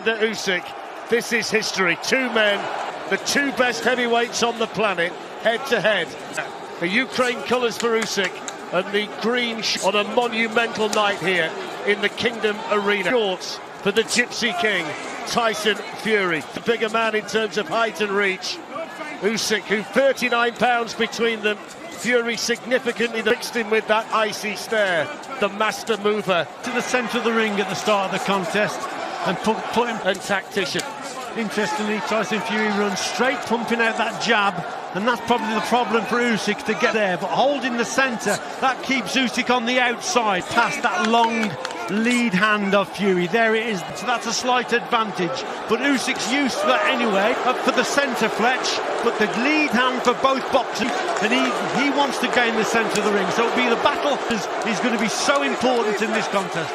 Alexander Usyk. This is history. Two men, the two best heavyweights on the planet, head to head. The Ukraine colours for Usyk and the green on a monumental night here in the Kingdom Arena. Shorts for the Gypsy King, Tyson Fury. The bigger man in terms of height and reach. Usyk, who 39 pounds between them. Fury significantly mixed him with that icy stare. The master mover. To the centre of the ring at the start of the contest and put him... And tactician. Interestingly, Tyson Fury runs straight, pumping out that jab, and that's probably the problem for Usyk to get there. But holding the centre, that keeps Usyk on the outside, past that long lead hand of Fury. There it is. So that's a slight advantage. But Usyk's used to that anyway. Up for the centre, Fletch. But the lead hand for both boxers, and he wants to gain the centre of the ring. So it'll be the battle is going to be so important in this contest.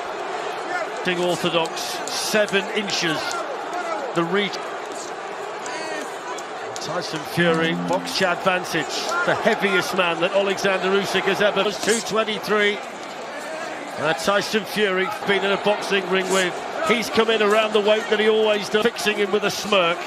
Orthodox, 7 inches. The reach. Tyson Fury, box advantage. The heaviest man that Alexander Usyk has ever. 223. Tyson Fury been in a boxing ring with. He's come in around the weight that he always does, fixing him with a smirk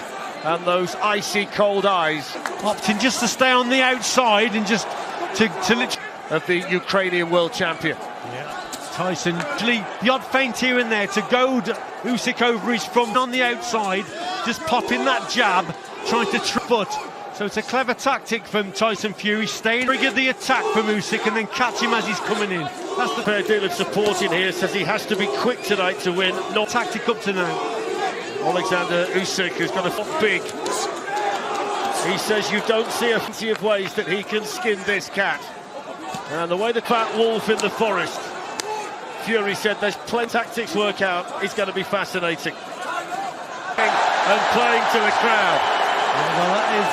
and those icy cold eyes. Opting just to stay on the outside and just to of the Ukrainian world champion. Yeah. Tyson, the odd feint here and there to goad Usyk over his front on the outside, just popping that jab, trying to foot. So it's a clever tactic from Tyson Fury, staying trigger the attack from Usyk and then catch him as he's coming in. That's the fair deal of support in here. Says he has to be quick tonight to win. Not tactic up to now. Alexander Usyk has got a foot big. He says you don't see a plenty of ways that he can skin this cat. And the way the fat wolf in the forest. Fury said there's plenty of tactics work out. It's going to be fascinating. And playing to the crowd. Well, that is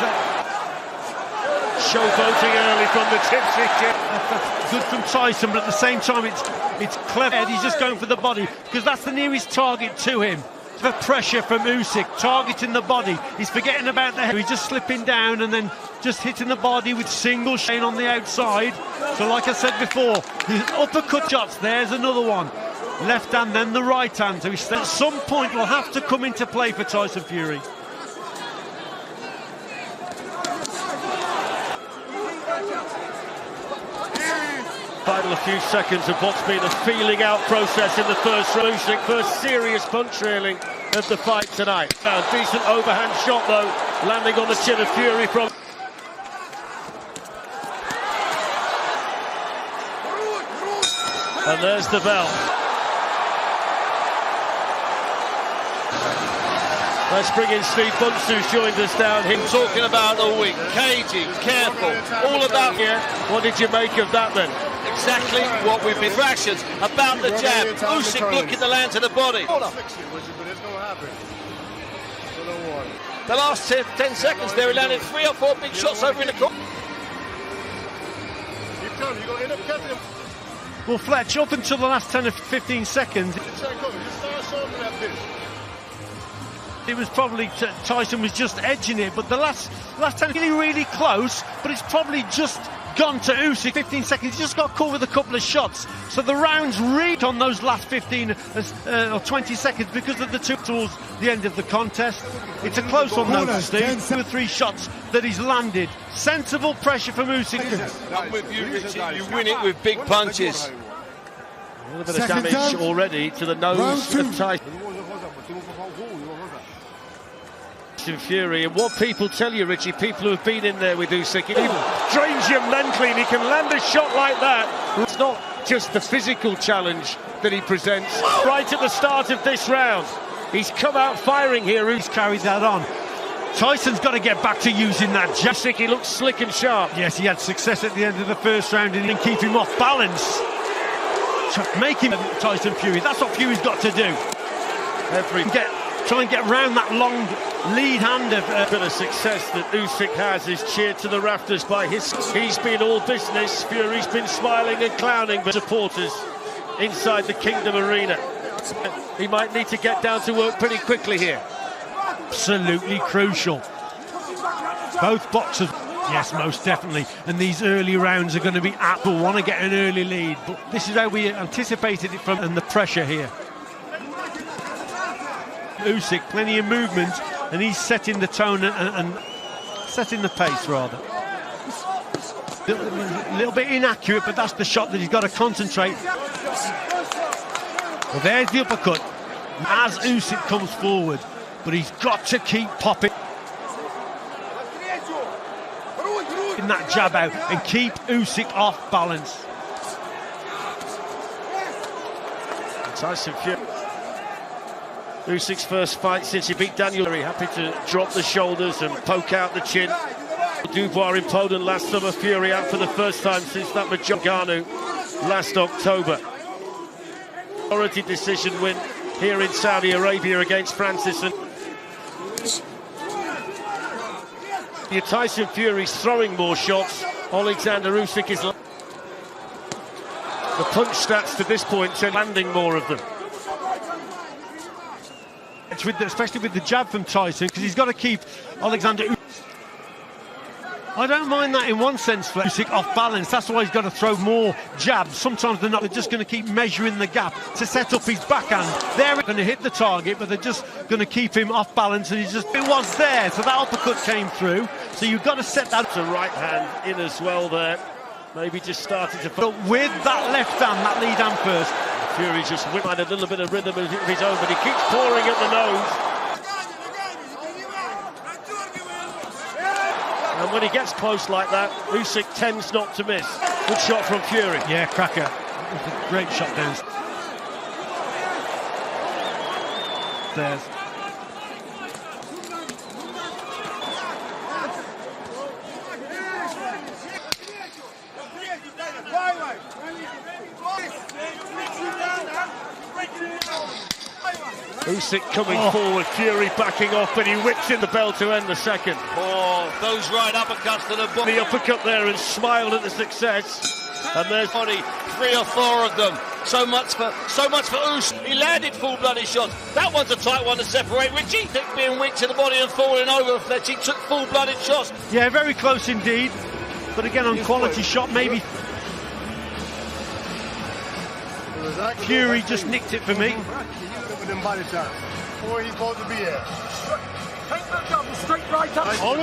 showboating early from the Gypsy King. That's good from Tyson, but at the same time it's clever. He's just going for the body because that's the nearest target to him. The pressure from Usyk, targeting the body. He's forgetting about the head. He's just slipping down and then just hitting the body with single chain on the outside. So like I said before, his uppercut shots, there's another one. Left hand, then the right hand. So at some point will have to come into play for Tyson Fury. Final a few seconds of what's been a feeling out process in the first round. Usyk, first serious punch really of the fight tonight. A decent overhand shot though, landing on the chin of Fury from... And there's the bell. Let's bring in Steve Bunce, who's joined us down here. Talking about a week, cagey, careful, all about here. What did you make of that then? Exactly what we've been fractions about the jab. Usyk looking to land to the body. The last 10 seconds there, he landed 3 or 4 big shots over in the corner. Well, Fletch, up until the last 10 or 15 seconds, it was probably Tyson was just edging it, but the last 10 really close, but it's probably just gone to Usyk. 15 seconds, he just got caught with a couple of shots. So the rounds read on those last 15 or 20 seconds because of the two towards the end of the contest. It's a close one though, Steve. 2 or 3 shots that he's landed. Sensible pressure from Usyk. I'm with you, Richie. You win it with big punches. A little bit of damage already to the nose of Tyson Fury. And what people tell you, Richie, people who have been in there with Usyk, he drains you mentally and he can land a shot like that. It's not just the physical challenge that he presents. Right at the start of this round, he's come out firing here. He's carried that on. Tyson's got to get back to using that jab. He looks slick and sharp. Yes, he had success at the end of the first round and keep him off balance. Make him Tyson Fury. That's what Fury's got to do. Try and get round that long lead hand of a bit of success that Usyk has is cheered to the rafters by his. He's been all business. Fury's been smiling and clowning, but supporters inside the Kingdom Arena. He might need to get down to work pretty quickly here. Absolutely crucial. Both boxers, yes, most definitely. And these early rounds are going to be apt. We'll want to get an early lead, but this is how we anticipated it from, and the pressure here. Usyk, plenty of movement, and he's setting the tone and setting the pace, rather. A little bit inaccurate, but that's the shot that he's got to concentrate. Well, there's the uppercut as Usyk comes forward, but he's got to keep popping in that jab out and keep Usyk off balance. Tyson Fury. Usyk's first fight since he beat Daniel. Very happy to drop the shoulders and poke out the chin. Dubois in Poland last summer. Fury out for the first time since that Majorganu last October. Authority decision win here in Saudi Arabia against Francis. And Tyson Fury's throwing more shots. Alexander Usyk is. The punch stats to this point are landing more of them. Especially with the jab from Tyson, because he's got to keep Alexander Usyk. I don't mind that in one sense for Usyk off balance. That's why he's got to throw more jabs. Sometimes they're not. They're just going to keep measuring the gap to set up his backhand. They're going to hit the target, but they're just going to keep him off balance. And it was there, so that uppercut came through. So you've got to set that. To right hand in as well there. Maybe just started to. But with that left hand, that lead hand first. Fury just whipped a little bit of rhythm of his own, but he keeps pouring at the nose. And when he gets close like that, Usyk tends not to miss. Good shot from Fury. Yeah, cracker. It was a great shot downstairs. Usyk coming forward, Fury backing off, and he whips in the bell to end the second. Oh, those right uppercuts to the body. The uppercut there and smiled at the success. And there's body, 3 or 4 of them. So much for Usyk. He landed full-blooded shots. That one's a tight one to separate. Richie being weak to the body and falling over. Fletcher took full-blooded shots. Yeah, very close indeed. But again, on quality shot, maybe Fury just nicked it for me.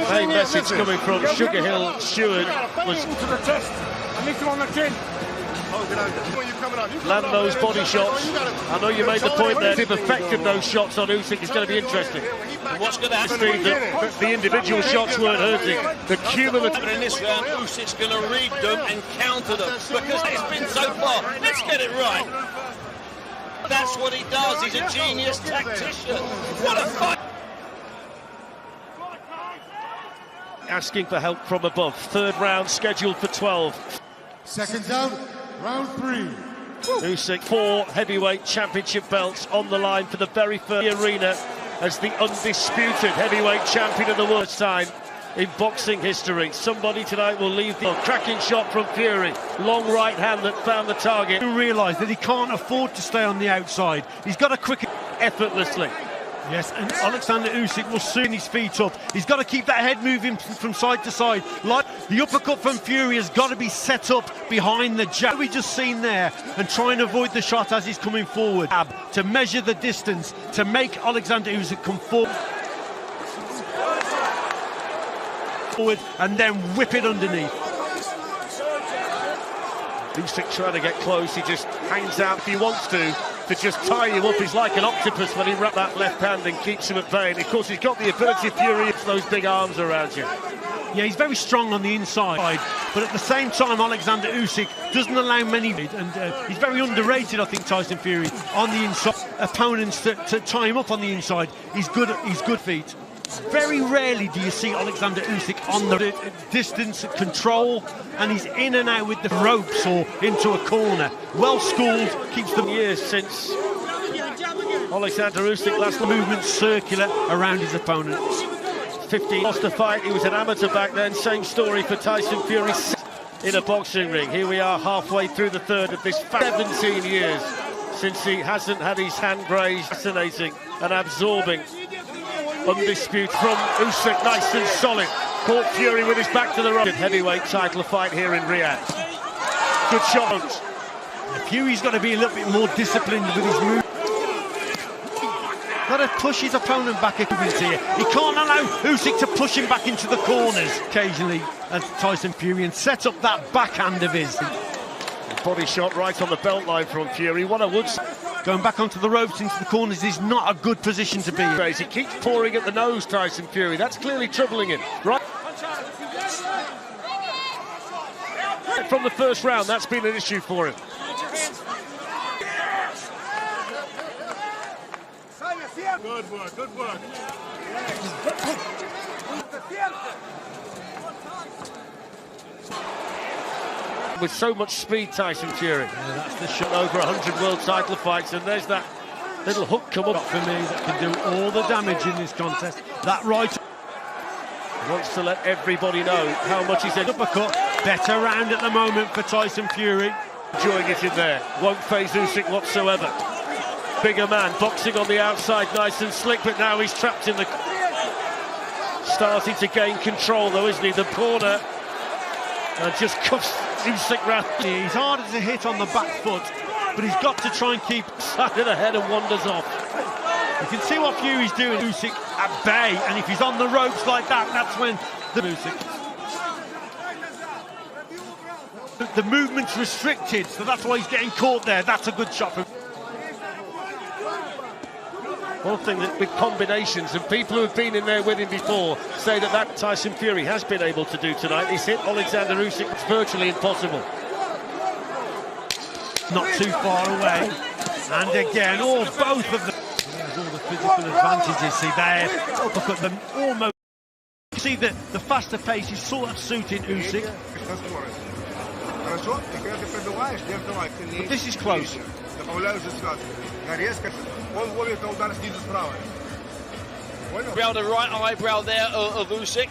Main message coming from Sugar Hill Stewart was land those body shots. I know you made the point there. The effect of those shots on Usyk is going to be interesting. What's going to happen? The individual shots weren't hurting. The cumulative. In this round, Usyk's going to read them and counter them because it's been so far. Let's get it right. That's what he does. He's a genius tactician. What a fight! Asking for help from above. Third round scheduled for 12. Seconds out, round 3. Usyk, 4 heavyweight championship belts on the line for the very first arena as the undisputed heavyweight champion of the world time in boxing history. Somebody tonight will leave the cracking shot from Fury. Long right hand that found the target. You realise that he can't afford to stay on the outside. He's got to quick it effortlessly. Yes, and Alexander Usyk will soon his feet up. He's got to keep that head moving from side to side. Like the uppercut from Fury has got to be set up behind the jab we just seen there and try and avoid the shot as he's coming forward. To measure the distance, to make Alexander Usyk come forward and then whip it underneath. Usyk trying to get close, he just hangs out if he wants to just tie him up. He's like an octopus when he wraps that left hand and keeps him at bay. And of course, he's got the ability, Fury, it's those big arms around you. Yeah, he's very strong on the inside, but at the same time, Alexander Usyk doesn't allow many, and he's very underrated, I think, Tyson Fury, on the inside. Opponents to tie him up on the inside. He's good feet. Very rarely do you see Alexander Usyk on the distance control, and he's in and out with the ropes or into a corner. Well schooled, keeps them years since Alexander Usyk last movement circular around his opponent. 15 lost the fight. He was an amateur back then. Same story for Tyson Fury in a boxing ring. Here we are halfway through the third of this 17 years since he hasn't had his hand grazed. Fascinating and absorbing. Undisputed from Usyk, nice and solid. Caught Fury with his back to the road. Heavyweight title fight here in Riyadh. Good shot. Fury's got to be a little bit more disciplined with his move. Got to push his opponent back here. He can't allow Usyk to push him back into the corners occasionally as Tyson Fury and set up that backhand of his. Body shot right on the belt line from Fury. What I would say, going back onto the ropes into the corners is not a good position to be in. he keeps pouring at the nose, Tyson Fury. That's clearly troubling him. Right from the first round, that's been an issue for him. Good work, good work. With so much speed, Tyson Fury. Yeah, that's the shot. Over 100 world title fights, and there's that little hook come up For me, that can do all the damage in this contest. That right wants to let everybody know how much he's uppercut. Better round at the moment for Tyson Fury. enjoying it in there. Won't phase Usyk whatsoever. Bigger man, boxing on the outside, nice and slick, but now he's trapped in the... Starting to gain control though, isn't he? The corner, and just cuffs Usyk round. He's harder to hit on the back foot, but he's got to try and keep side of the head and wanders off. You can see what Fury's doing. Usyk at bay, and if he's on the ropes like that, that's when the movement's restricted, so that's why he's getting caught there. That's a good shot from... One thing that with combinations, and people who have been in there with him before say that Tyson Fury has been able to do tonight. He's hit Alexander Usyk. It's virtually impossible. Not too far away, and again, both of them. There's all the physical advantages. See there, uppercut them almost. See that the faster pace is sort of suiting Usyk. But this is close. Brow the right eyebrow there of Usyk.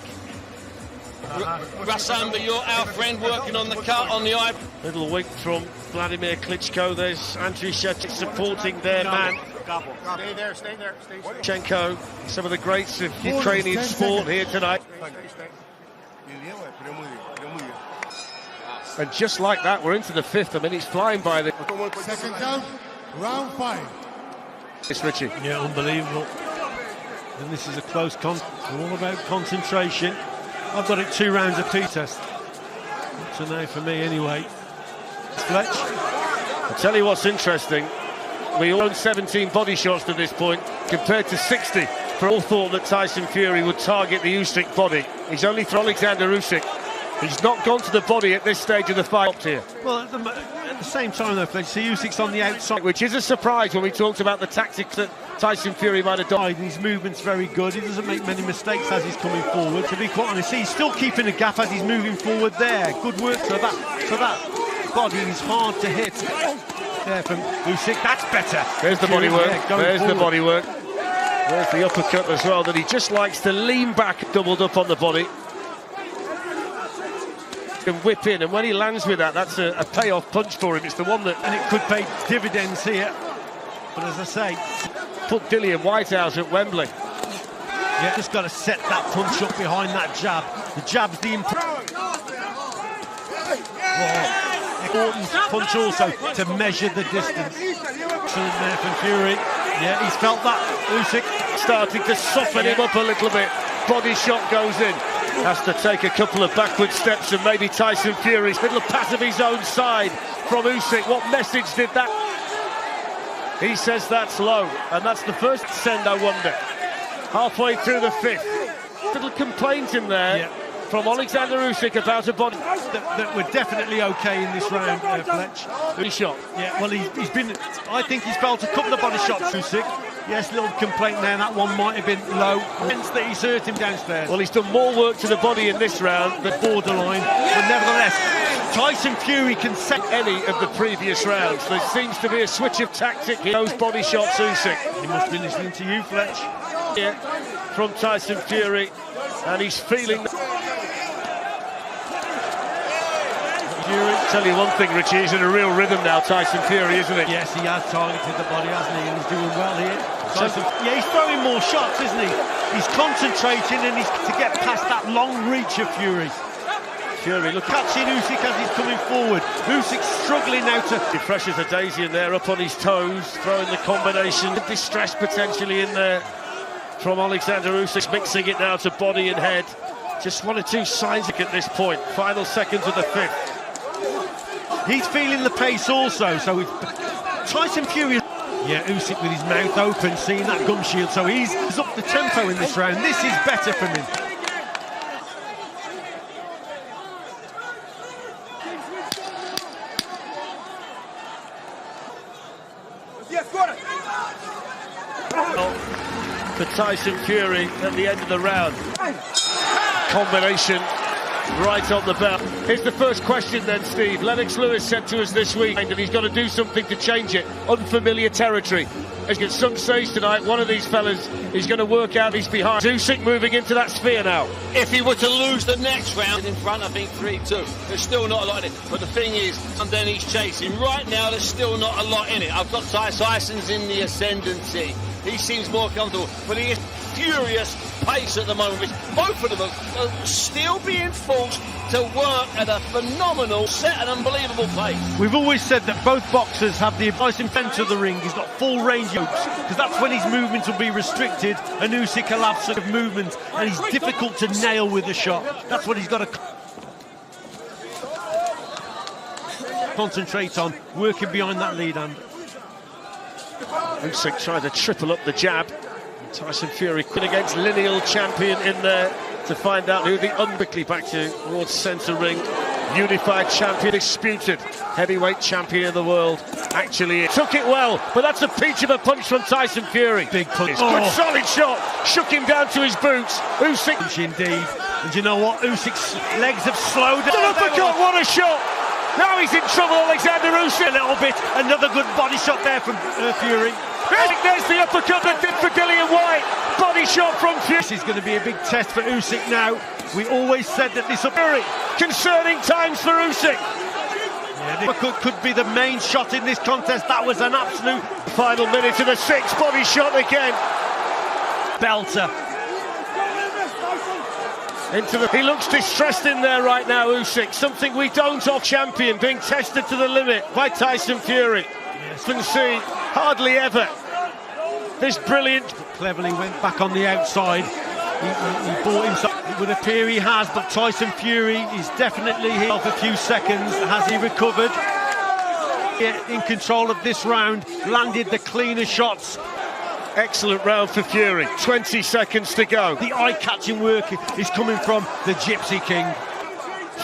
Rassamba, you're our friend, working on the cut on the eye. Little wink from Vladimir Klitschko. There's Andriy Shevchuk supporting their man. Stay there, stay there. Shevchenko, some of the greats of Ukrainian sport here tonight. And just like that, we're into the fifth. I mean, he's flying by the... Second down, round 5. It's Richie. Yeah, unbelievable. And this is a close all about concentration. I've got it 2 rounds apiece. Test. Up to now for me anyway. Fletch. I'll tell you what's interesting. We own 17 body shots to this point, compared to 60. For all thought that Tyson Fury would target the Usyk body. He's only for Alexander Usyk. He's not gone to the body at this stage of the fight here. Well, at the same time though, Fletch, so Usyk's on the outside. Which is a surprise when we talked about the tactics that Tyson Fury might have done. His movement's very good. He doesn't make many mistakes as he's coming forward. To be quite honest, he's still keeping a gap as he's moving forward there. Good work. So that body is hard to hit. There from Usyk. That's better. There's the body work. Yeah, there's forward. the body work. There's the uppercut as well, that he just likes to lean back, doubled up on the body. Can whip in, and when he lands with that, that's a payoff punch for him. It's the one that... And it could pay dividends here. But as I say, put Dillian White out at Wembley. Yeah, just got to set that punch up behind that jab. The jab's the important punch also to measure the distance. Excellent there from Fury. Yeah, he's felt that. Usyk starting to soften him up a little bit. Body shot goes in. Has to take a couple of backward steps, and maybe Tyson Fury's little pass of his own side from Usyk. What message did that? He says that's low, and that's the first send, I wonder. Halfway through the fifth. Little complaint in there from Alexander Usyk about a body. That were definitely okay in this round, Fletch. Good shot. Yeah, well, he's been... I think he's felt a couple of body shots, Usyk. Yes, little complaint there. That one might have been low. Hence that he's hurt him downstairs. Well, he's done more work to the body in this round than borderline. But nevertheless, Tyson Fury can set any of the previous rounds. There seems to be a switch of tactic in those body shots, Usyk. He must be listening to you, Fletch. Yeah, from Tyson Fury, and he's feeling... Tell you one thing, Richie, he's in a real rhythm now, Tyson Fury, isn't he? Yes, he has targeted the body, hasn't he? And he's doing well here. Yeah, he's throwing more shots, isn't he? He's concentrating, and he's to get past that long reach of Fury. Fury, look, Catching Usyk as he's coming forward. Usyk struggling now to... he pressures a daisy in there, up on his toes, throwing the combination. Distress potentially in there from Alexander Usyk, mixing it now to body and head. Just one or two signs at this point. Final seconds of the fifth. He's feeling the pace also, so Tyson Fury... Yeah, Usyk with his mouth open, seeing that gum shield, so he's up the tempo in this round. This is better from him. For Tyson Fury at the end of the round. Combination right on the bell. Here's the first question then, Steve. Lennox Lewis said to us this week that he's got to do something to change it. Unfamiliar territory. As at some stage tonight, one of these fellas is going to work out his behind. Usyk moving into that sphere now. If he were to lose the next round in front, I think 3-2. There's still not a lot in it. But the thing is, and then he's chasing. Right now, there's still not a lot in it. I've got Tyson's in the ascendancy. He seems more comfortable, but he is furious pace at the moment, which both of them are still being forced to work at a phenomenal, set and unbelievable pace. We've always said that both boxers have the advice in center of the ring. He's got full range of hooks, because that's when his movements will be restricted, and Usyk will have sort of movement, and he's difficult to nail with a shot. That's what he's got to concentrate on, working behind that lead hand. Usyk trying to triple up the jab. Tyson Fury against lineal champion in there to find out who the quickly back towards centre ring. Unified champion, disputed heavyweight champion of the world. Actually, took it well, but that's a peach of a punch from Tyson Fury. Big punch. Good solid shot. Shook him down to his boots. Usyk. Indeed. And you know what? Usyk's legs have slowed down. An uppercut, what a shot. Now he's in trouble, Alexander Usyk. A little bit. Another good body shot there from Fury. I think there's the uppercut that did for Dillian White. Body shot from Fury. This is going to be a big test for Usyk now. We always said that this Fury. Concerning times for Usyk. Yeah, could be the main shot in this contest. That was an absolute final minute of the sixth. Body shot again. Belter. He looks distressed in there right now, Usyk. Something we don't off champion, being tested to the limit by Tyson Fury. Yes. Can see hardly ever this brilliant. Cleverly went back on the outside. He bought himself. It would appear he has, but Tyson Fury is definitely here. Off a few seconds. Has he recovered? In control of this round. Landed the cleaner shots. Excellent round for Fury. 20 seconds to go. The eye-catching work is coming from the Gypsy King.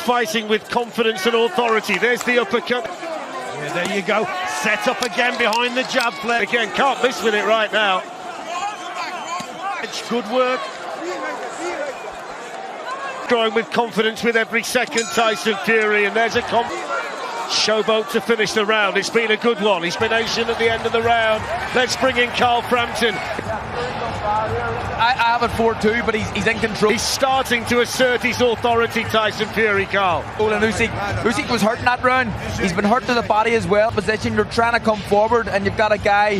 Fighting with confidence and authority. There's the uppercut. Yeah, there you go. Set up again behind the jab flip. Again, can't miss with it right now. Good work. Going with confidence with every second, Tyson Fury, and there's a showboat to finish the round. It's been a good one. He's been Asian at the end of the round. Let's bring in Carl Frampton. I have it 4-2, but he's in control. He's starting to assert his authority, Tyson Fury, Carl. And Usyk was hurt in that round. He's been hurt to the body as well. Position, you're trying to come forward, and you've got a guy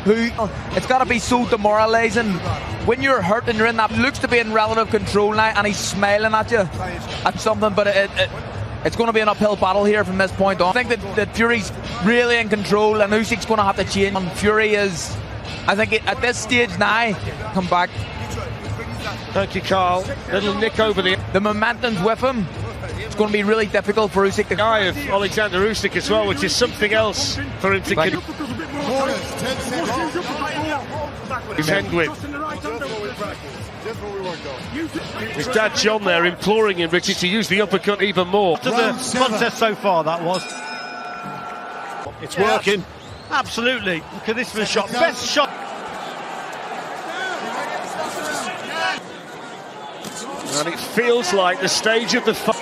who, it's got to be so demoralising. When you're hurt and you're in that, looks to be in relative control now, and he's smiling at you at something, but it's going to be an uphill battle here from this point on. I think that Fury's really in control, and Usyk's going to have to change. And Fury is, I think, at this stage now, come back. Thank you, Carl. Little nick over the momentum's with him. It's going to be really difficult for Usyk. The guy of Alexander Usyk as well, which is something else for him to contend with. His dad John there imploring him, Richie, to use the uppercut even more. To the contest so far, that was. It's working. Absolutely. Look at this for a shot. Best shot. And it feels like the stage of the fight.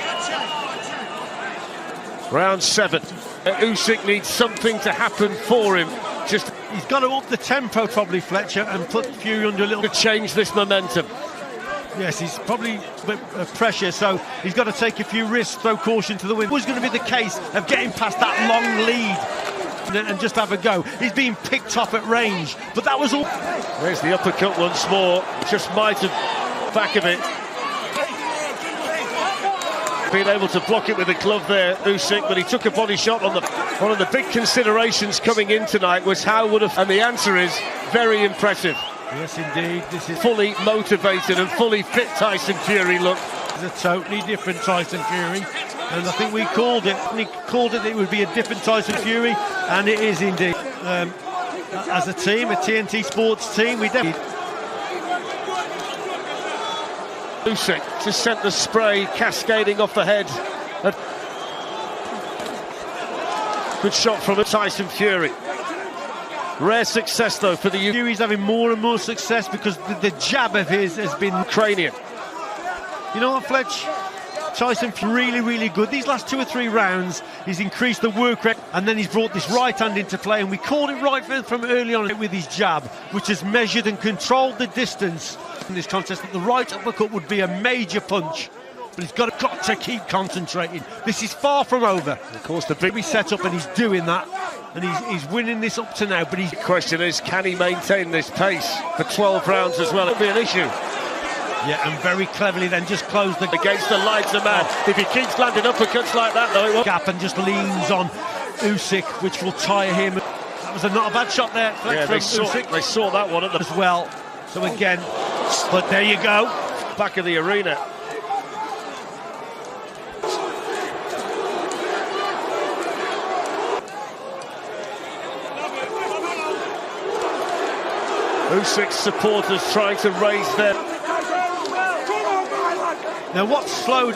Round 7. Usyk needs something to happen for him. Just he's got to up the tempo probably, Fletcher, and put Fury under a little to change this momentum. Yes, he's probably a bit of pressure, so he's got to take a few risks, throw caution to the wind. It was going to be the case of getting past that long lead and just have a go. He's being picked off at range, but that was all. There's the uppercut once more. Just might have back of it. Being able to block it with a glove there, Usyk, but he took a body shot on the... One of the big considerations coming in tonight was how would have... And the answer is very impressive. Yes, indeed. This is Fully motivated and fully fit Tyson Fury look. a totally different Tyson Fury. And I think we called it. We called it would be a different Tyson Fury, and it is indeed. As a team, a TNT Sports team, we definitely... Usyk just sent the spray cascading off the head. Good shot from Tyson Fury. Rare success though for the Fury's having more and more success because the jab of his has been Ukrainian. You know what, Fletch? Tyson really, really good. These last 2 or 3 rounds, he's increased the work rate, and then he's brought this right hand into play, and we called it right from early on with his jab, which has measured and controlled the distance in this contest. That the right uppercut would be a major punch, but he's got to keep concentrating. This is far from over. Of course, the big set up, and he's doing that, and he's winning this up to now. But the question is, can he maintain this pace for 12 rounds as well? It'll be an issue. Yeah, and very cleverly then just closed the... Against the lights of man. If he keeps landing uppercuts like that, though, it won't... Gap and just leans on Usyk, which will tire him. That was not a bad shot there. Yeah, they saw that one at the... As well. So again, but there you go. Back of the arena. Usyk's supporters trying to raise their... Now what slowed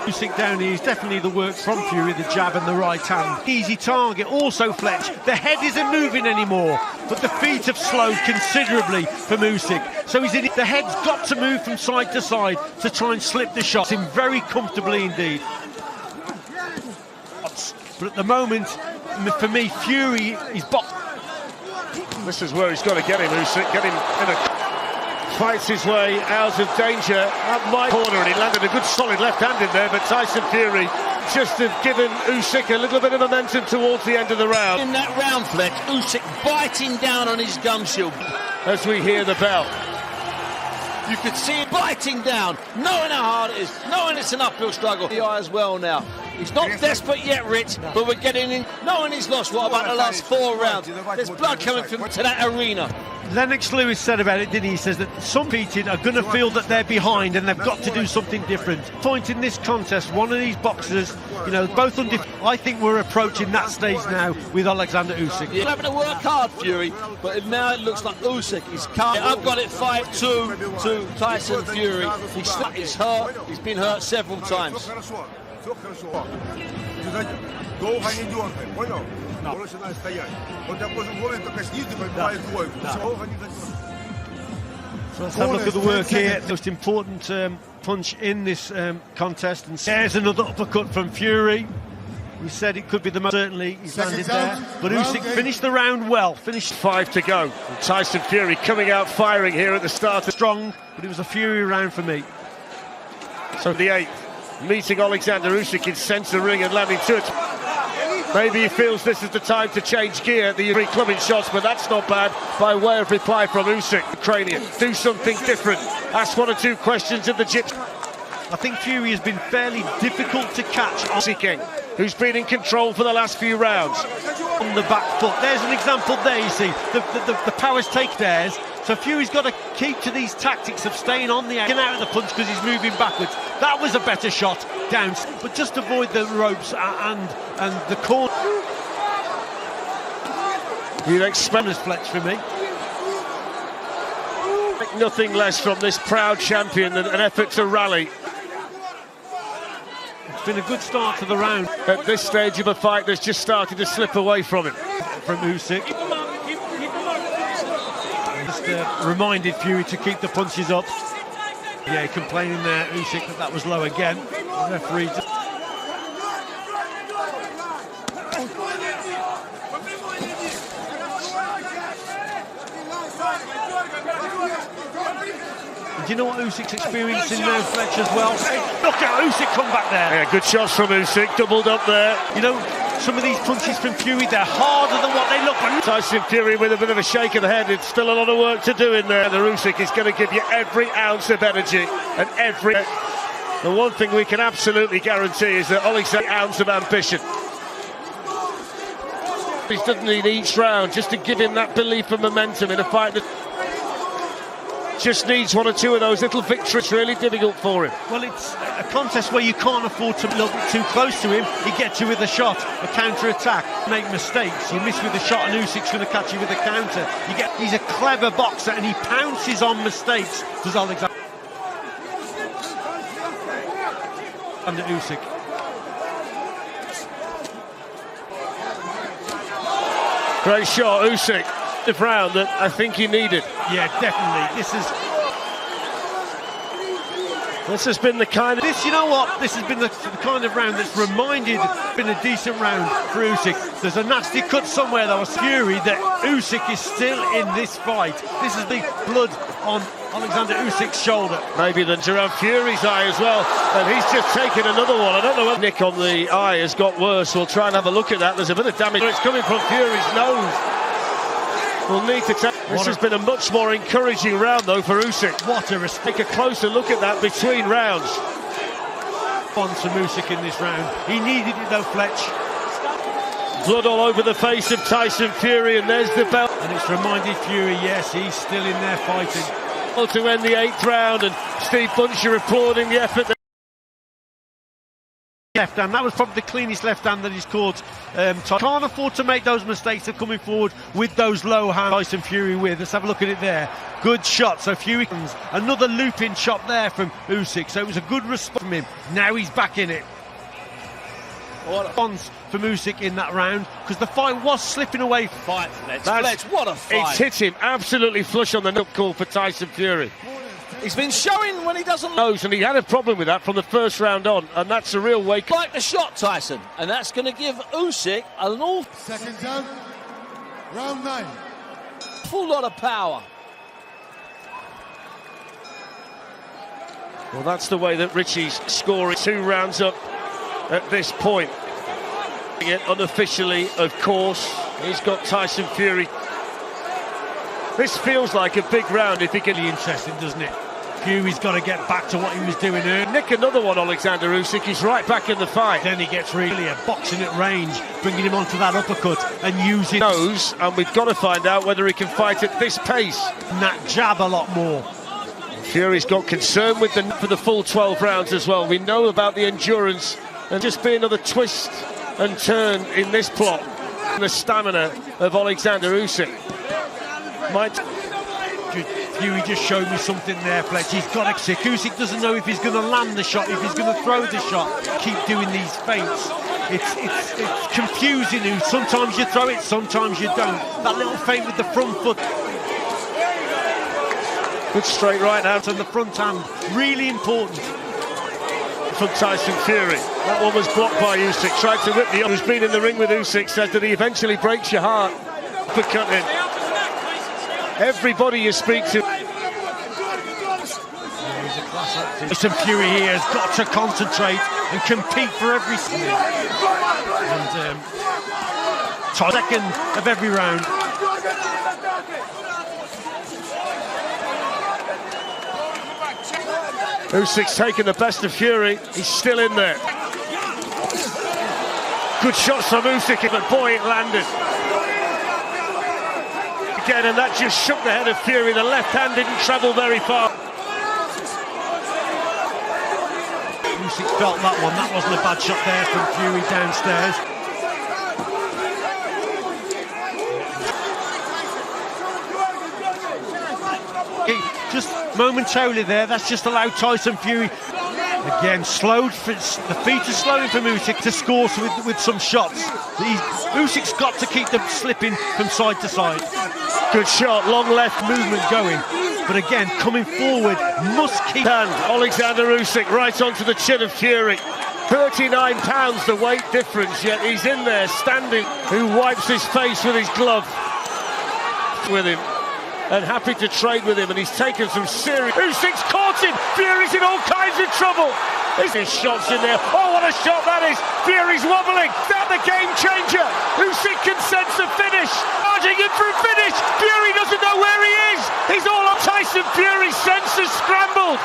Usyk down here is definitely the work from Fury, the jab and the right hand. Easy target. Also, Fletch, the head isn't moving anymore, but the feet have slowed considerably from Usyk. So the head's got to move from side to side to try and slip the shots in very comfortably indeed. But at the moment, for me, Fury is boxed. This is where he's got to get him, Usyk. Get him in a... Fights his way out of danger at my corner, and he landed a good solid left hand in there, but Tyson Fury just have given Usyk a little bit of momentum towards the end of the round. In that round, Fletch, Usyk biting down on his gum shield. As we hear the bell. You could see him biting down, knowing how hard it is, knowing it's an uphill struggle. The eye as well now. He's not desperate yet, Rich, but we're getting in, knowing he's lost, what about the last 4 rounds? There's blood coming from to that arena. Lennox Lewis said about it, didn't he? He says that some competing are going to feel that they're behind and they've got to do something different. Point in this contest, one of these boxers, you know, both I think we're approaching that stage now with Alexander Usyk. He's having to work hard, Fury, but now it looks like Usyk is calm. I've got it 5-2 to Tyson Fury. He's hurt, he's been hurt several times. So let's have a look at the work here. The most important punch in this contest. And there's another uppercut from Fury. We said it could be the most, certainly he's landed there. But Usyk finished the round well. Finished 5 to go. And Tyson Fury coming out firing here at the start. Strong, but it was a Fury round for me. So the 8th, meeting Alexander Usyk in centre ring and landing 2. Maybe he feels this is the time to change gear, the three clubbing shots, but that's not bad by way of reply from Usyk. Ukrainian, do something different. Ask 1 or 2 questions of the Gypsy. I think Fury has been fairly difficult to catch. Usyk, who's been in control for the last few rounds. On the back foot, there's an example there, you see. The powers take theirs. So Fury's got to keep to these tactics of staying on the out of the punch because he's moving backwards. That was a better shot down, but just avoid the ropes and the corner. You'd expect Fletch for me. Nothing less from this proud champion than an effort to rally. It's been a good start to the round. At this stage of a fight that's just started to slip away from him. From Usyk. Just reminded Fury to keep the punches up. Yeah, complaining there, Usyk, that was low again. The referee. Do you know what Usyk's experiencing now, Fletch, as well? Look at Usyk come back there. Yeah, good shots from Usyk, doubled up there. You know, some of these punches from Fury, they're harder than what they look like. Tyson Fury with a bit of a shake of the head. It's still a lot of work to do in there. The Usyk is going to give you every ounce of energy and every... The one thing we can absolutely guarantee is that Alexander ounce of ambition. He doesn't need each round just to give him that belief and momentum in a fight that just needs one or two of those little victories. Really difficult for him. Well, it's a contest where you can't afford to look too close to him. He gets you with a shot, a counter-attack. Make mistakes, you miss with a shot and Usyk's going to catch you with a counter. He's a clever boxer and he pounces on mistakes, does Alexander Usyk. Great shot, Usyk. The round that I think he needed. Yeah, definitely. This has been the kind of... You know what? This has been the kind of round that's been a decent round for Usyk. There's a nasty cut somewhere that was Fury that Usyk is still in this fight. This is the blood on Alexander Usyk's shoulder. Maybe than around Fury's eye as well. And he's just taken another one. I don't know whether nick on the eye has got worse. We'll try and have a look at that. There's a bit of damage. It's coming from Fury's nose. We'll need to take... This has been a much more encouraging round, though, for Usyk. What a respect. Take a closer look at that between rounds. Response from Usyk in this round. He needed it, though, Fletch. Blood all over the face of Tyson Fury, and there's the belt. And it's reminded Fury, yes, he's still in there fighting. To end the 8th round, and Steve Buncher applauding the effort. Left hand, that was probably the cleanest left hand that he's caught. Can't afford to make those mistakes of coming forward with those low hands. Tyson Fury with, let's have a look at it there. Good shot, so Fury, another looping shot there from Usyk, so it was a good response from him. Now he's back in it. What a response from Usyk in that round, because the fight was slipping away. Fight, Fletch, what a fight. It's hit him absolutely flush on the nut call for Tyson Fury. He's been showing when he doesn't knows, and he had a problem with that from the first round on, and that's a real wake. Like the shot, Tyson, and that's going to give Usyk an Second down, round 9. Full lot of power. Well, that's the way that Richie's scoring 2 rounds up at this point. It unofficially, of course, he's got Tyson Fury. This feels like a big round if he can. Really interesting, doesn't it? Fury's got to get back to what he was doing earlier. Nick another one, Alexander Usyk. He's right back in the fight. Then he gets really a boxing at range, bringing him onto that uppercut and using those. And we've got to find out whether he can fight at this pace. And that jab a lot more. Fury's got concern with for the full 12 rounds as well. We know about the endurance and just be another twist and turn in this plot. And the stamina of Alexander Usyk. Fury just showed me something there, Fletch. He's got to sick. Usyk doesn't know if he's going to land the shot, if he's going to throw the shot. Keep doing these feints. It's confusing. Sometimes you throw it, sometimes you don't. That little feint with the front foot. Good straight right hand on the front hand. Really important. From Tyson Fury. That one was blocked by Usyk. Tried to whip the other. Who's been in the ring with Usyk said that he eventually breaks your heart for cutting. Everybody you speak to. Tyson Fury here has got to concentrate and compete for every second of every round. Usyk's taken the best of Fury. He's still in there. Good shots from Usyk, but boy, it landed. Again, and that just shook the head of Fury. The left hand didn't travel very far. Usyk felt that one. That wasn't a bad shot there from Fury downstairs. Just momentarily there, that's just allowed Tyson Fury. Again, slowed, the feet are slowing from Usyk to score with some shots. Usyk's got to keep them slipping from side to side. Good shot, long left movement going. But again, coming forward, must keep... And Alexander Usyk right onto the chin of Fury. 39 pounds the weight difference, yet he's in there standing, who wipes his face with his glove. With him. And happy to trade with him, and he's taken some serious... Usyk's caught him! Fury's in all kinds of trouble! There's his shots in there. Oh, what a shot that is. Fury's wobbling. Is that the game changer? Usyk can sense the finish. Charging in for a finish. Fury doesn't know where he is. He's all on Tyson Fury's senses scrambled.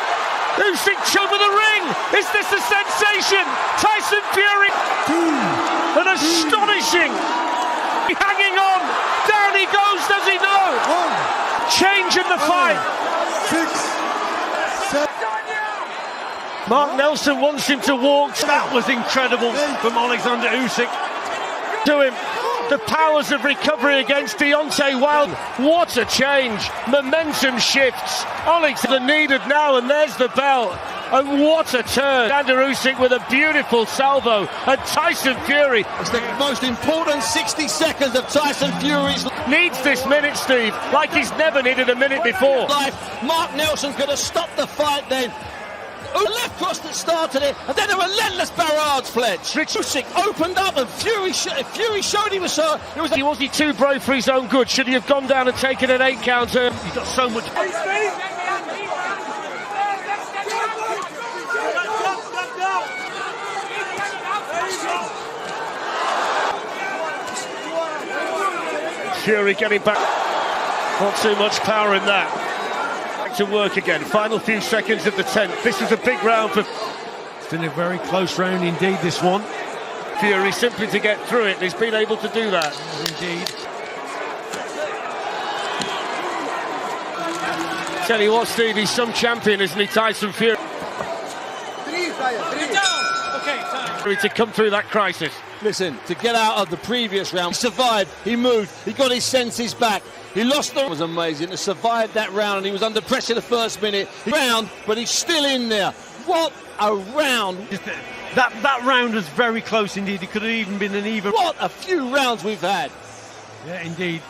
Usyk over the ring. Is this a sensation? Tyson Fury. An astonishing. Hanging on. Down he goes, does he know? Change in the fight. 6, 7. Mark Nelson wants him to walk. That was incredible from Alexander Usyk. To him. The powers of recovery against Deontay Wilder. What a change. Momentum shifts. Alexander needed now, and there's the bell. And what a turn. Alexander Usyk with a beautiful salvo. And Tyson Fury. It's the most important 60 seconds of Tyson Fury's Needs this minute, Steve, like he's never needed a minute before. life. Mark Nelson could have stopped the fight then. The left cross that started it, and then a relentless barrage, Fletch. Usyk opened up, and Fury showed he was so. Was he too brave for his own good? Should he have gone down and taken an 8 counter? He's got so much. Fury getting back. Not too much power in that. Back to work again. Final few seconds of the 10th. This is a big round for It's been a very close round indeed, this one. Fury, simply to get through it. He's been able to do that. Indeed. Tell you what, Steve, he's some champion, isn't he, Tyson Fury? To come through that crisis. Listen, to get out of the previous round, he survived, he moved, he got his senses back. He lost the... It was amazing to survive that round, and he was under pressure the first minute. Round, but he's still in there. What a round. That round was very close indeed. It could have even been an even... What a few rounds we've had. Yeah, indeed.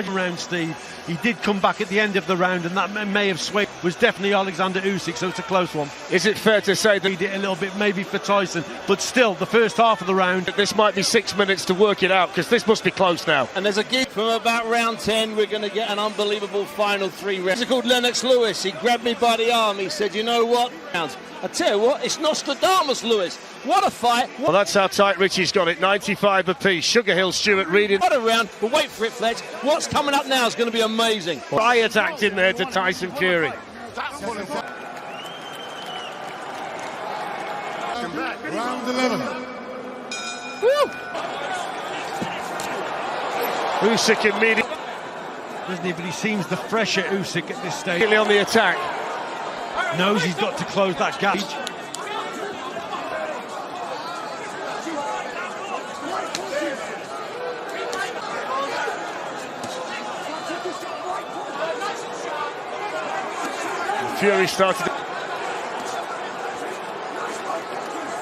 Round, Steve. He did come back at the end of the round, and that may have swayed. Was definitely Alexander Usyk, so it's a close one. Is it fair to say that He did a little bit maybe for Tyson, but still, the first half of the round... this might be 6 minutes to work it out, because this must be close now? And there's a gig from about round 10. We're going to get an unbelievable final 3 rounds. He's called Lennox Lewis. He grabbed me by the arm. He said, you know what? I tell you what, it's Nostradamus, Lewis. What a fight. Well, that's how tight Richie's got it. 95 apiece. Sugar Hill Stewart reading. What a round. But wait for it, Fletch. What's coming up now is going to be amazing. Riot act in there to Tyson Fury. Round 11. Woo! Usyk immediately Doesn't he? But he seems the fresher Usyk at this stage. on the attack. Knows he's got to close that gap. Fury started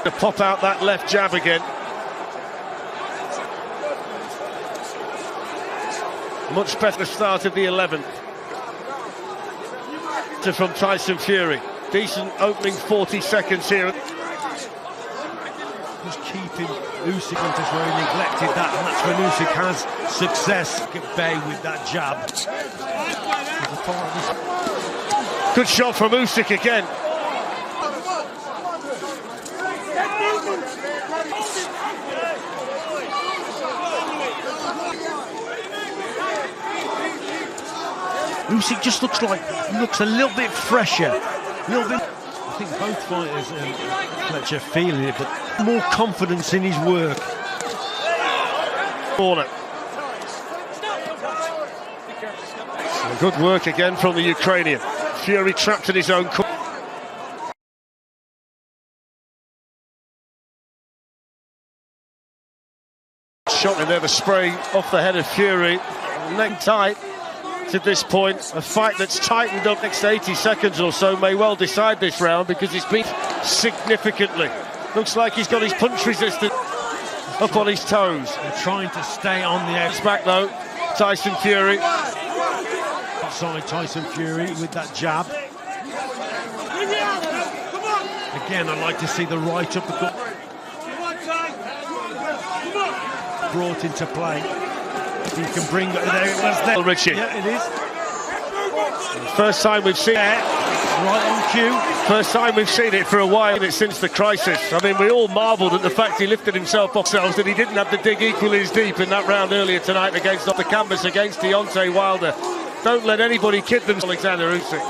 to pop out that left jab again. Much better start of the 11th. From Tyson Fury. Decent opening 40 seconds here. Just keeping Usyk on just where he neglected that, and that's when Usyk has success at bay with that jab. Good shot from Usyk again. Usyk just looks a little bit fresher, a little bit. I think both fighters, Fletcher, feeling it, but more confidence in his work. Corner. Good work again from the Ukrainian. Fury trapped in his own corner. Shot in there, the spray off the head of Fury. Neck tight. To this point, a fight that's tightened up next 80 seconds or so may well decide this round, because it's been significantly. Looks like he's got his punch resistance up on his toes. They're trying to stay on the It's back though, Tyson Fury. outside. Tyson Fury with that jab. Again, I'd like to see the right uppercut brought into play. He can bring it there. Richie. Yeah, it is. First time we've seen it. Right on cue. First time we've seen it for a while since the crisis. I mean, we all marvelled at the fact he lifted himself off ourselves, that he didn't have to dig equally as deep in that round earlier tonight against off the canvas against Deontay Wilder. Don't let anybody kid them. Alexander Usyk.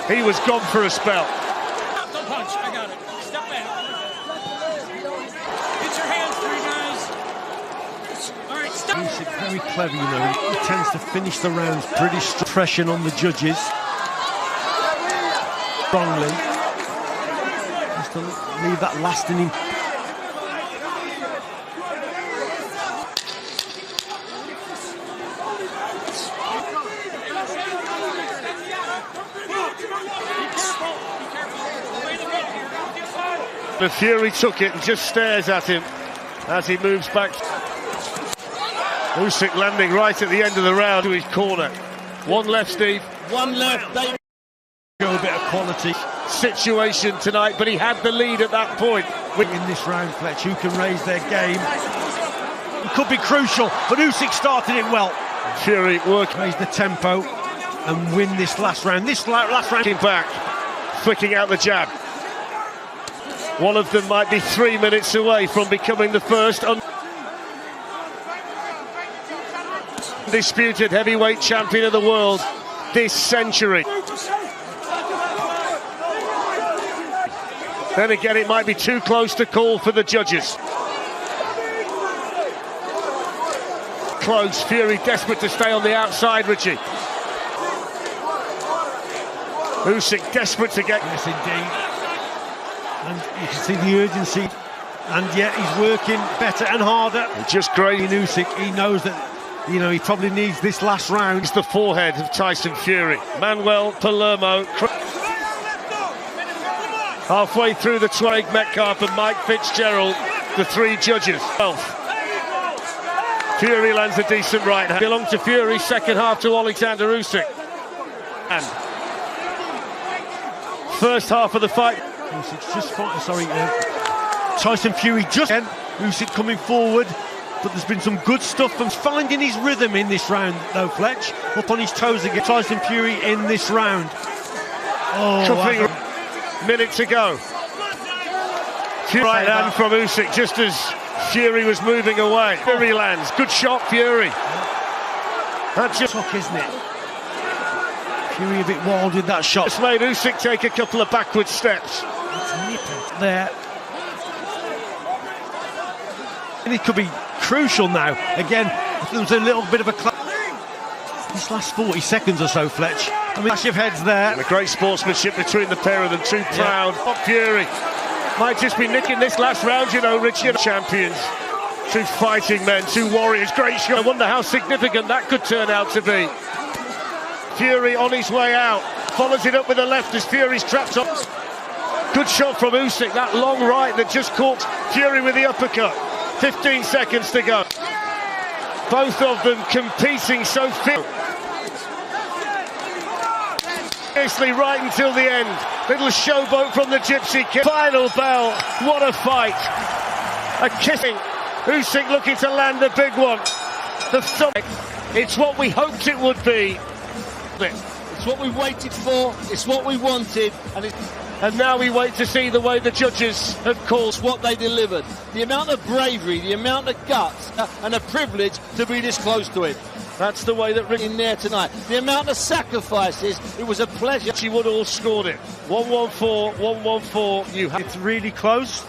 He was gone for a spell. Punch, I got it. Step back. Get your hands free, guys. All right, stop. Usyk very clever, you know. He tends to finish the rounds pretty strong. Pressure on the judges. Strongly. Just to leave that last in him. The Fury took it and just stares at him as he moves back. Usyk landing right at the end of the round to his corner. One left, Steve. One left. They Show a bit of quality situation tonight, but he had the lead at that point. in this round. Fletch, who can raise their game? It could be crucial, but Usyk started it well. Fury working Raise the tempo and win this last round. This last round. back, flicking out the jab. One of them might be 3 minutes away from becoming the first undisputed heavyweight champion of the world this century. Then again, it might be too close to call for the judges. Close, Fury desperate to stay on the outside, Richie. Usyk desperate to get... Yes, indeed. And you can see the urgency. And yet he's working better and harder. Just great. In Usyk, he knows that, you know, he probably needs this last round. It's the forehead of Tyson Fury. Manuel Palermo. Halfway through the Twig Metcalf and Mike Fitzgerald, the three judges. Fury lands a decent right hand. Belonged to Fury, second half to Alexander Usyk. And first half of the fight. Usyk's just fighting, Tyson Fury just again. Usyk coming forward, but there's been some good stuff from finding his rhythm in this round, though, Fletch. Up on his toes again. Tyson Fury in this round. Oh, minute to go. Right hand from Usyk just as Fury was moving away. Fury lands. Good shot, Fury. That's just tough, isn't it? Fury a bit wild with that shot. It's made Usyk take a couple of backward steps. It's nipping there. And it could be crucial now. Again, there was a little bit of a this last 40 seconds or so, Fletch. I mean, clash of heads there. And a great sportsmanship between the pair of them. Too proud. Fury might just be nicking this last round, you know, Richie. Champions. Two fighting men, two warriors. Great shot. I wonder how significant that could turn out to be. Fury on his way out. Follows it up with the left as Fury's trapped up. Good shot from Usyk. That long right that just caught Fury with the uppercut. 15 seconds to go. Both of them competing so fit. Seriously, right until the end. Little showboat from the Gypsy Kid. Final bell. What a fight. A kissing. Usyk looking to land a big one. The thumb. It's what we hoped it would be. It's what we waited for, it's what we wanted, and now we wait to see the way the judges have called what they delivered. The amount of bravery, the amount of guts, and a privilege to be this close to it. That's the way that in there tonight. The amount of sacrifices, it was a pleasure. She would all scored it. 1-1-4, 1-1-4. You have it's really close.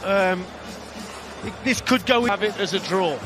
This could go. Have it as a draw.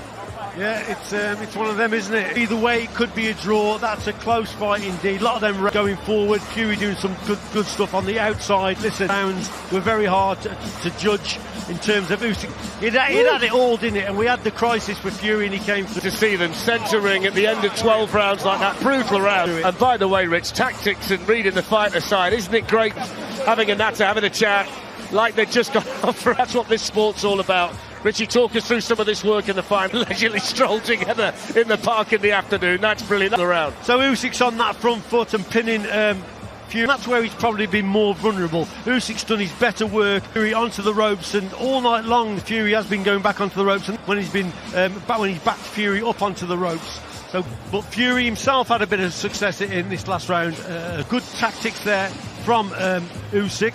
Yeah, it's one of them, isn't it? Either way, it could be a draw. That's a close fight indeed. A lot of them going forward. Fury doing some good stuff on the outside. Listen, rounds were very hard to judge in terms of Usyk. He'd had it all, didn't it? And we had the crisis with Fury, and he came through. To see them centering at the end of 12 rounds like that, brutal round. And by the way, Rich, tactics and reading the fight aside, isn't it great having a natter, having a chat, like they've just got off for? That's what this sport's all about. Richie, talk us through some of this work in the fight. Leisurely stroll together in the park in the afternoon. That's brilliant. Around. So Usyk's on that front foot and pinning Fury. That's where he's probably been more vulnerable. Usyk's done his better work. Fury onto the ropes, and all night long Fury has been going back onto the ropes. And when he's been when he's backed Fury up onto the ropes. So, but Fury himself had a bit of success in this last round. Good tactics there from Usyk.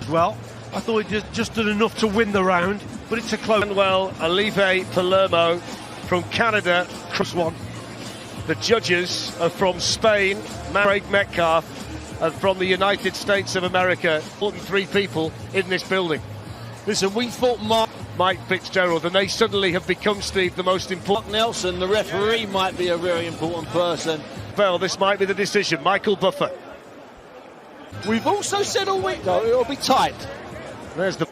as well. I thought he just did enough to win the round, but it's a close. Well, Olive Palermo from Canada. One. The judges are from Spain, Craig Metcalf, and from the United States of America. More than 3 people in this building. Listen, we thought Mike Fitzgerald, and they suddenly have become, Steve, the most important. Nelson, the referee, might be a very important person. Well, this might be the decision. Michael Buffer. We've also said all week, though, it'll be tight. There's the...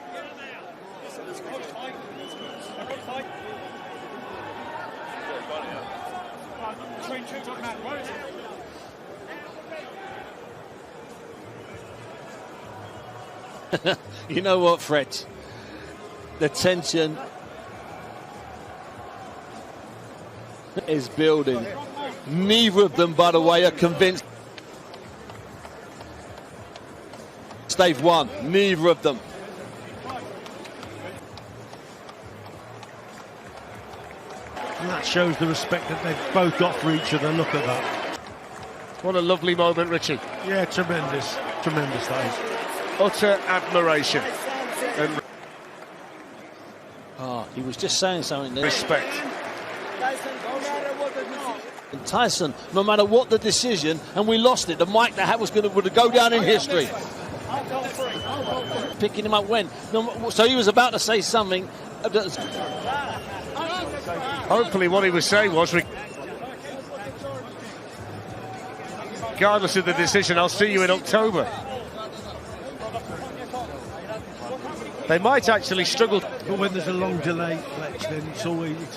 You know what, Fred? The tension is building. Neither of them, by the way, are convinced they've won. Neither of them. And that shows the respect that they've both got for each other. Look at that. What a lovely moment, Richie. Yeah, tremendous. Tremendous, that is. Utter admiration and He was just saying something there. respect. And Tyson, no matter what the decision, and we lost it, the mic that was going to go down in history. Picking him up when? So he was about to say something. Hopefully what he was saying was, regardless of the decision, I'll see you in October. They might actually struggle. But when there's a long delay, Fletch, then it's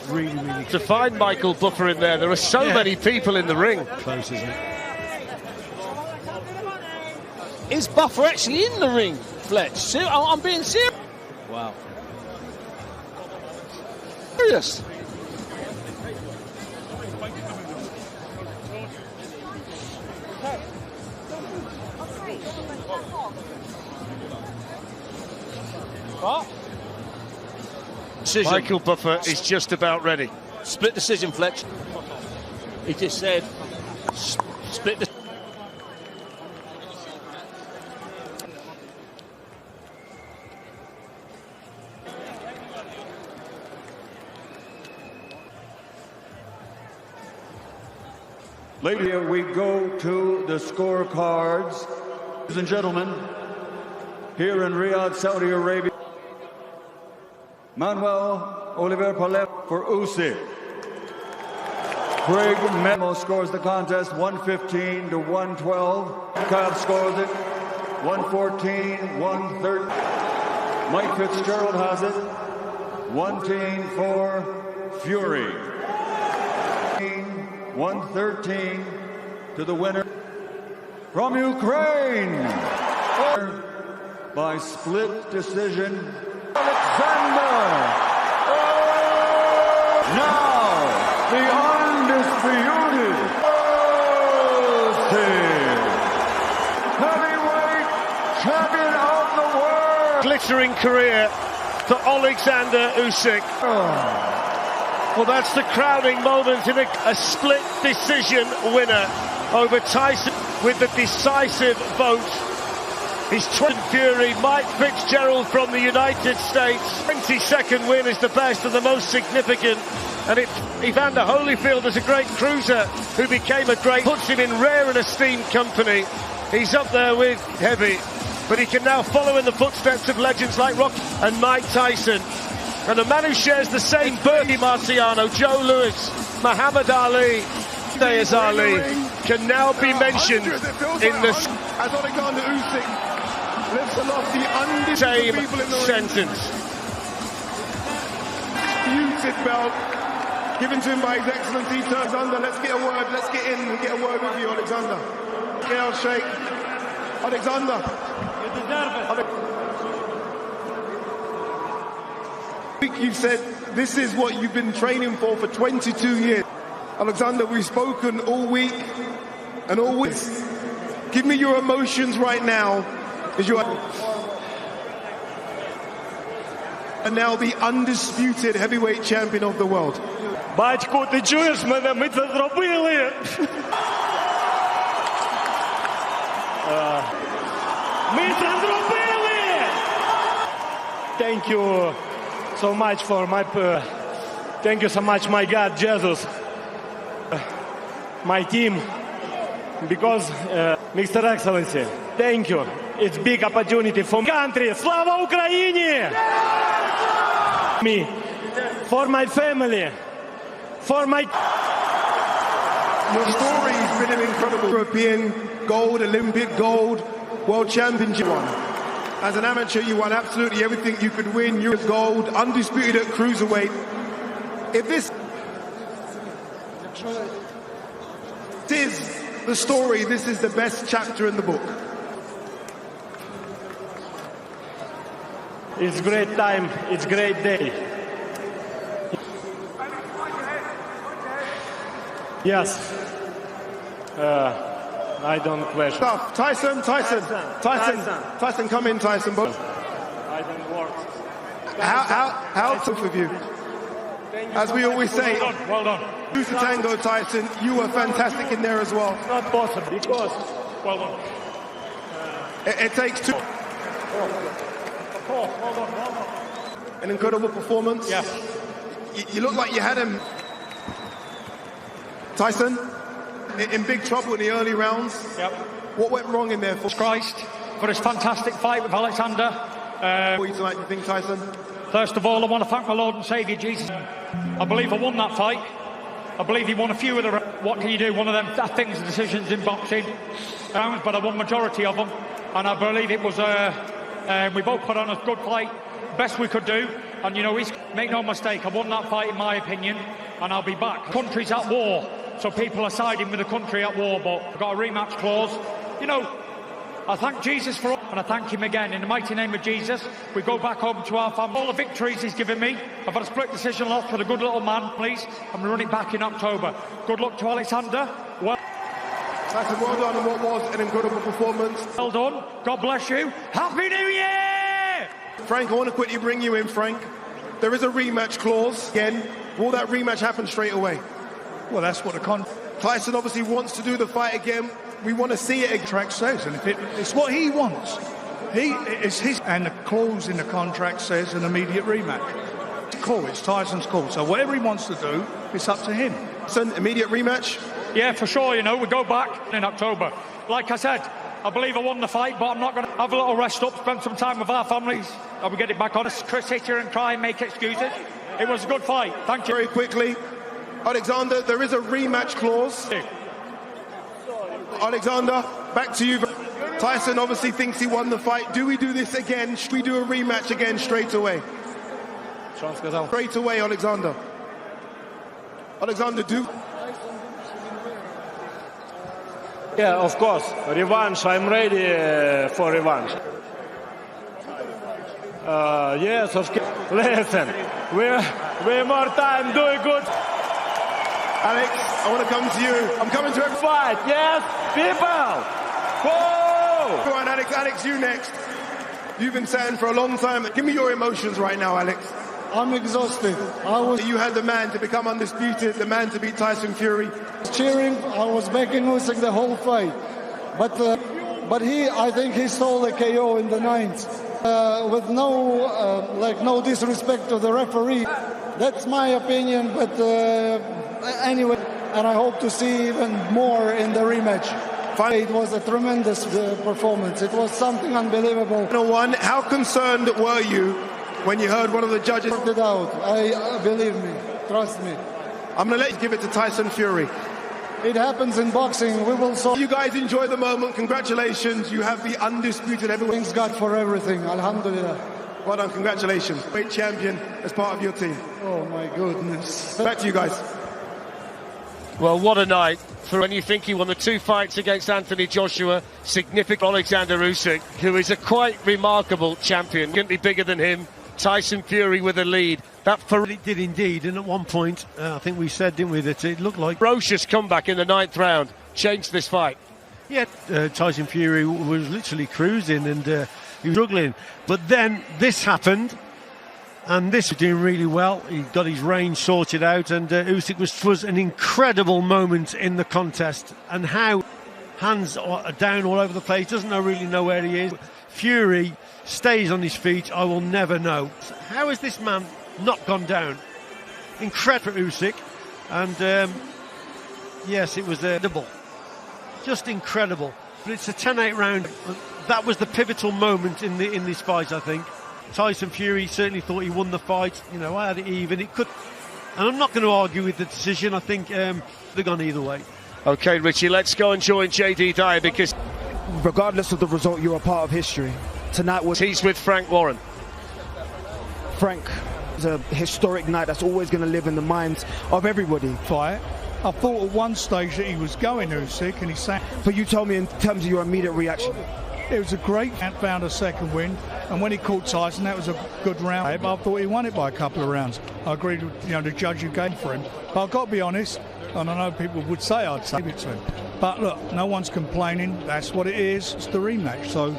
really, really to find Michael Buffer in there. There are so many people in the ring. close, isn't it? Is Buffer actually in the ring, Fletch? I'm being serious. Wow. Serious. Decision. Michael Buffer is just about ready. Split decision, Fletch. He just said split the... Here we go to the scorecards. Ladies and gentlemen, here in Riyadh, Saudi Arabia, Manuel Oliver Palermo for Usyk. Craig Memo scores the contest 115 to 112. Cobb scores it 114, 113. Mike Fitzgerald has it 110 for Fury. 113 to the winner from Ukraine by split decision, Alexander. Now the undisputed heavyweight champion of the world. Glittering career for Alexander Usyk. Well, that's the crowning moment in a split decision winner over Tyson with the decisive vote. His 20th Fury, Mike Fitzgerald from the United States. 22nd win is the best and the most significant. And Evander Holyfield is a great cruiser who became a great, puts him in rare and esteemed company. He's up there with Heavy, but he can now follow in the footsteps of legends like Rocky and Mike Tyson. And a man who shares the same Bertie Marciano, Joe Louis, Muhammad Ali, Dayas Ali, can now be mentioned in the as Alexander Usyk lifts aloft the undisputed people in the sentence. Disputed belt given to him by His Excellency. Turns under. Let's get a word. Let's get in and get a word with you, Alexander. Yeah, Sheikh. Alexander. You've said this is what you've been training for 22 years. Alexander, we've spoken all week and all week. Give me your emotions right now as you are now the undisputed heavyweight champion of the world. Батько, ти чуєш мене? Ми це зробили! Ми це зробили! thank you so much for my... thank you so much, my God, Jesus. My team, because Mr. Excellency, thank you. It's big opportunity for country. Slava Ukraini! Me, for my family, for my... Your story has been an incredible European gold, Olympic gold, World Championship one. As an amateur, you won absolutely everything you could win. You're gold, undisputed at cruiserweight. If this is the story, this is the best chapter in the book. It's great time, it's great day. Yes. I don't question. Tyson, come in, Tyson. I don't work. How tough of you? As we always say, well done. Who's the tango, Tyson? You were fantastic in there as well. It's not possible because, well done. It takes two. An incredible performance. Yeah. You look like you had him. Tyson, in big trouble in the early rounds. Yep. What went wrong in there for Christ for his fantastic fight with Alexander? What do you think, Tyson? First of all, I want to thank my Lord and Saviour Jesus. I believe I won that fight. I believe he won a few of the... What can you do? One of them things, decisions in boxing. But I won majority of them. And I believe it was... we both put on a good fight. Best we could do. And, you know, make no mistake, I won that fight in my opinion. And I'll be back. Country's at war. So people are siding with the country at war. But I've got a rematch clause. You know, I thank Jesus for all, and I thank him again. In the mighty name of Jesus, we go back home to our family. All the victories he's given me. I've had a split decision loss with a good little man, please. I'm running back in October. Good luck to Alexander. Tyson, well done on what was an incredible performance. Well done. God bless you. Happy New Year! Frank, I want to quickly bring you in, Frank. There is a rematch clause. Again, will that rematch happen straight away? Well, that's what Tyson obviously wants to do the fight again. We want to see it. Contract says, and if it's what he wants, it's his. And the clause in the contract says an immediate rematch. It's Tyson's call. So whatever he wants to do, it's up to him. Tyson, immediate rematch. Yeah, for sure. You know, we go back in October. Like I said, I believe I won the fight, but I'm not going to have a little rest up, spend some time with our families, and we get it back on. Chris sit here and cry and make excuses. It was a good fight. Thank you. Very quickly, Alexander, there is a rematch clause. Alexander, back to you. Tyson obviously thinks he won the fight. Do we do this again? Should we do a rematch again straight away? Straight away, Alexander. Alexander, do. Yeah, of course. Revanche. I'm ready for revanche. Yes, of course. Listen, we more time. Do it good. Alex, I want to come to you. I'm coming to every fight. Yes, people. Whoa! Go on, Alex. Alex, you next. You've been saying for a long time. Give me your emotions right now, Alex. I'm exhausted. You had the man to become undisputed, the man to beat Tyson Fury. Cheering. I was backing Usyk the whole fight, but I think he stole a KO in the ninth with no disrespect to the referee. That's my opinion, but anyway, and I hope to see even more in the rematch. It was a tremendous performance. It was something unbelievable. How concerned were you when you heard one of the judges? Worked it out. Believe me, trust me. I'm going to let you give it to Tyson Fury. It happens in boxing. We will solve. You guys enjoy the moment. Congratulations. You have the undisputed heavyweight. Thanks God for everything. Alhamdulillah. Well done. Congratulations. Great champion as part of your team. Oh my goodness. Back to you guys. Well, what a night for when you think he won the two fights against Anthony Joshua, significant Alexander Usyk, who is a quite remarkable champion, significantly bigger than him. Tyson Fury with a lead. That it did indeed, and at one point, I think we said, didn't we, that it looked like ferocious comeback in the ninth round changed this fight. Yeah, Tyson Fury was literally cruising and he was struggling, but then this happened. And this was doing really well. He got his range sorted out, and Usyk was an incredible moment in the contest. And how hands are down all over the place, doesn't really know where he is. Fury stays on his feet, I will never know. How has this man not gone down? Incredible for Usyk, and yes, it was double, just incredible. But it's a 10-8 round. That was the pivotal moment in this fight, I think. Tyson Fury certainly thought he won the fight. You know, I had it even. It could, and I'm not going to argue with the decision. I think they've gone either way. Okay, Richie, let's go and join JD Dyer, because regardless of the result, you're a part of history. Tonight was... He's with Frank Warren. Frank is a historic night that's always going to live in the minds of everybody. Fight. I thought at one stage that he was going Usyk, and he sang. But you tell me in terms of your immediate reaction. It was a great found a second win, and when he caught Tyson, that was a good round. But I thought he won it by a couple of rounds. I agreed with the judge who gave for him. But I've got to be honest, and I know people would say I'd save it to him. But look, no one's complaining. That's what it is. It's the rematch. So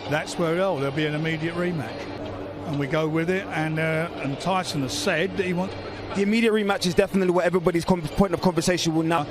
that's where there'll be an immediate rematch, and we go with it. And Tyson has said that he wants. The immediate rematch is definitely what everybody's point of conversation will now.